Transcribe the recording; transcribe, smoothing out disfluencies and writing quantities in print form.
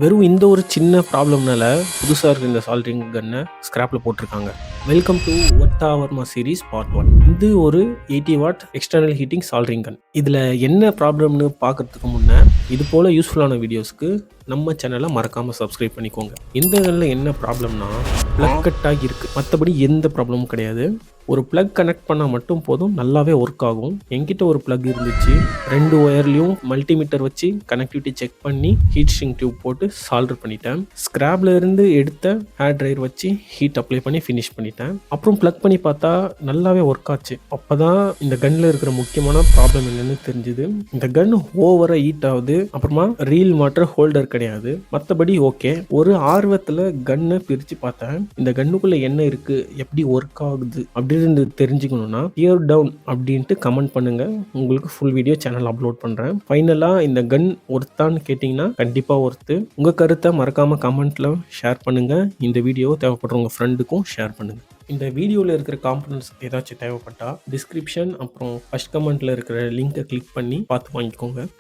வெறும் இந்த ஒரு சின்ன ப்ராப்ளம்னால புதுசாக இருக்கிற இந்த சால்ட்ரிங் கன்னை ஸ்கிராப்பில் போட்டிருக்காங்க. வெல்கம் டு ஒட்டாவர்மா சீரிஸ் பார்ட் 1. இது ஒரு 80 watt external heating soldering gun. இதில் என்ன ப்ராப்ளம்னு பார்க்கறதுக்கு முன்னே இது போல் யூஸ்ஃபுல்லான வீடியோஸ்க்கு நம்ம சேனலை மறக்காமல் சப்ஸ்கிரைப் பண்ணிக்கோங்க. இந்த கன்னில் என்ன ப்ராப்ளம்னா ப்ளக் கட் ஆகி இருக்குது, மற்றபடி எந்த ப்ராப்ளமும் கிடையாது. ஒரு ப்ளக் கனெக்ட் பண்ணால் மட்டும் போதும், நல்லாவே ஒர்க் ஆகும். என்கிட்ட ஒரு ப்ளக் இருந்துச்சு, 2 ஒயர்லையும் மல்டிமீட்டர் வச்சு கனெக்டிவிட்டி செக் பண்ணி ஹீட் ஸ்ட்ரிங் டியூப் போட்டு சால்டர் பண்ணிட்டேன். ஸ்கிராப்ல இருந்து எடுத்த ஹேர் ட்ரையர் வச்சு ஹீட் அப்ளை பண்ணி ஃபினிஷ் பண்ணிட்டேன். அப்புறம் ப்ளக் பண்ணி பார்த்தா நல்லாவே ஒர்க் ஆச்சு. அப்போதான் இந்த கன்னில் இருக்கிற முக்கியமான ப்ராப்ளம் என்னன்னு தெரிஞ்சுது. இந்த கன் ஓவராக ஹீட் ஆகுது, அப்புறமா ரீல் மாற்ற ஹோல்டர் கிடையாது. மற்றபடி ஓகே. ஒரு ஆர்வத்தில் கன்னை பிரித்து பார்த்தேன். இந்த கன்னுக்குள்ளே என்ன இருக்குது, எப்படி ஒர்க் ஆகுது அப்படின்னு தெரிஞ்சுக்கணும்னா டியர் டவுன் அப்படின்ட்டு கமெண்ட் பண்ணுங்க. உங்களுக்கு ஃபுல் வீடியோ சேனல் அப்லோட் பண்றேன். ஃபைனலா இந்த கன் ஒர்த்தான்னு கேட்டிங்கன்னா கண்டிப்பா ஒர்த்து. உங்க கருத்தை மறக்காம கமெண்ட்ல ஷேர் பண்ணுங்க. இந்த வீடியோ தேவைப்படுற உங்க ஃப்ரெண்டுக்கும் ஷேர் பண்ணுங்க. இந்த வீடியோவில் இருக்கிற காம்பனன்ட்ஸ் ஏதாச்சும் தேவைப்பட்டா டிஸ்கிரிப்ஷன் அப்புறம் ஃபர்ஸ்ட் கமெண்ட்ல இருக்கிற லிங்கை கிளிக் பண்ணி பார்த்து வாங்கிக்கோங்க.